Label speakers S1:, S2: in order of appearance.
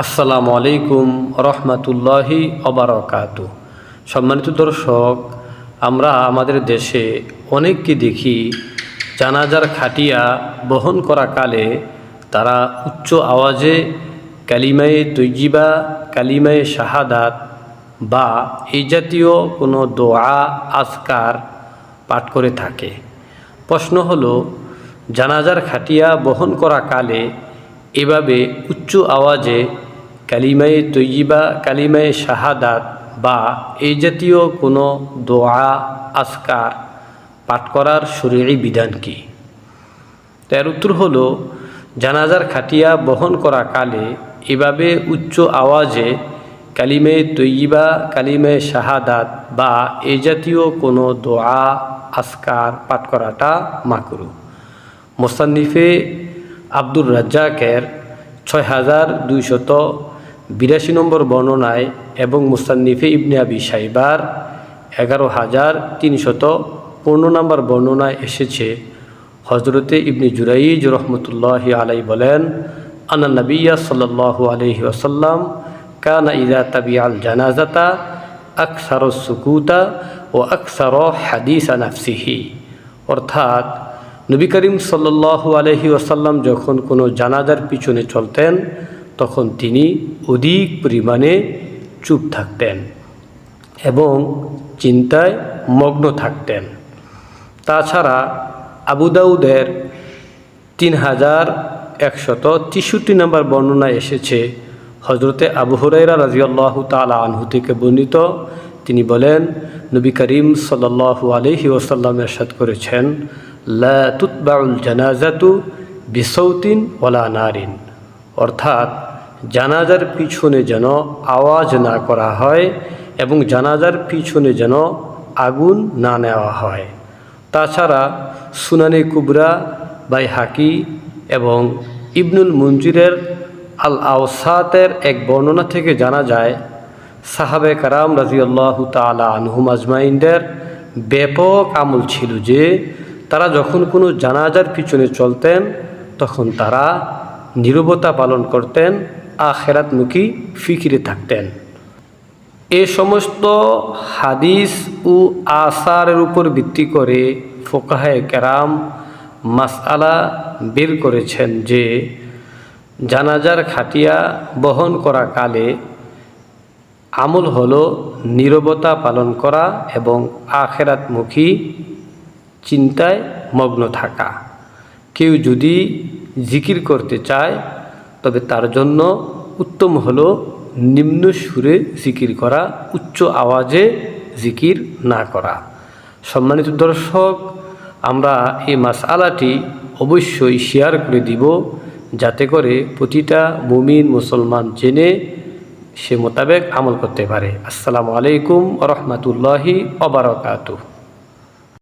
S1: আসসালামু আলাইকুম রহমতুল্লাহি অবরকাতু। সম্মানিত দর্শক, আমরা আমাদের দেশে অনেককে দেখি জানাজার খাটিয়া বহন করা কালে তারা উচ্চ আওয়াজে কালিমায়ে তৈয়িবা, কালিমায়ে শাহাদাত বা এই জাতীয় কোনো দোয়া আজকার পাঠ করে থাকে। প্রশ্ন হলো, জানাজার খাটিয়া বহন করা কালে এভাবে উচ্চ আওয়াজে কালিমায়ে তৈয়িবা, কালিমায়ে শাহাদাত বা এই জাতীয় কোনো দোয়া আজকার পাঠ করার শরীয়ী বিধান কি? তার উত্তর হলো, জানাজার খাটিয়া বহন করা কালে এভাবে উচ্চ আওয়াজে কালিমায়ে তৈয়িবা, কালিমায়ে শাহাদাত বা এই জাতীয় কোনো দোয়া আজকার পাঠ করাটা মাকরুহ। মুসান্নিফে আব্দুর রাজ্জাকের ৬,২৮২ নম্বর বর্ণনায় এবং মুসান্নিফে ইবনে আবি শাইবার ১১,৩৫৫ নম্বর বর্ণনায় এসেছে, হজরতে ইবনে জুরাইজ রহমতুল্লাহি আলাইহি বলেন, আন্না নবিয়্যা সাল্লাল্লাহু আলাইহি ওয়াসাল্লাম কানা ইযা তাবিআল জানাজাতা আকসারুস সুকুতা ও আকসার হাদিসা নাফসিহি। অর্থাৎ নবী করিম সাল্লাল্লাহু আলাইহি ওয়াসাল্লাম যখন কোনো জানাজার পিছনে চলতেন তখন তিনি অধিক পরিমাণে চুপ থাকতেন এবং চিন্তায় মগ্ন থাকতেন। তাছাড়া আবু দাউদের ৩,১৬৩ নম্বর বর্ণনায় এসেছে, হজরতে আবু হুরায়রা রাদিয়াল্লাহু তাআলা আনহু থেকে বর্ণিত, তিনি বলেন, নবী করিম সাল্লাল্লাহু আলাইহি ওয়াসাল্লাম ইরশাদ করেছেন, লা তুতবাউল জানাজাতু বিসাউতিন ওয়ালা নারিন। অর্থাৎ জানাজার পিছনে যেন আওয়াজ না করা হয় এবং জানাজার পিছনে যেন আগুন না নেওয়া হয়। তাছাড়া সুনানে কুবরা, বাইহাকি এবং ইবনুল মুনজিরের আল আওসাতের এক বর্ণনা থেকে জানা যায়, সাহাবে কারাম রাদিয়াল্লাহু তাআলা আনহুম আজমাইনদের ব্যাপক আমল ছিল যে তারা যখন কোনো জানাজার পিছনে চলতেন তখন তারা নীরবতা পালন করতেন, আখিরাতমুখী ফিকিরে থাকতেন। এ সমস্ত হাদিস ও আসারের উপর ভিত্তি করে ফুকাহায়ে কেরাম মাসআলা বের করেছেন যে জানাজার খাটিয়া বহন করা কালে আমল হলো নীরবতা পালন করা এবং আখিরাতমুখী চিন্তায় মগ্ন থাকা। কেউ যদি জিকির করতে চায় তবে তার জন্য উত্তম হলো নিম্ন সুরে জিকির করা, উচ্চ আওয়াজে জিকির না করা। সম্মানিত দর্শক, আমরা এই মাসআলাটি অবশ্যই শেয়ার করে দিব যাতে করে প্রতিটা মুমিন মুসলমান জেনে সে মোতাবেক আমল করতে পারে। আসসালামু আলাইকুম ওয়া রাহমাতুল্লাহি ওয়া বারাকাতুহু।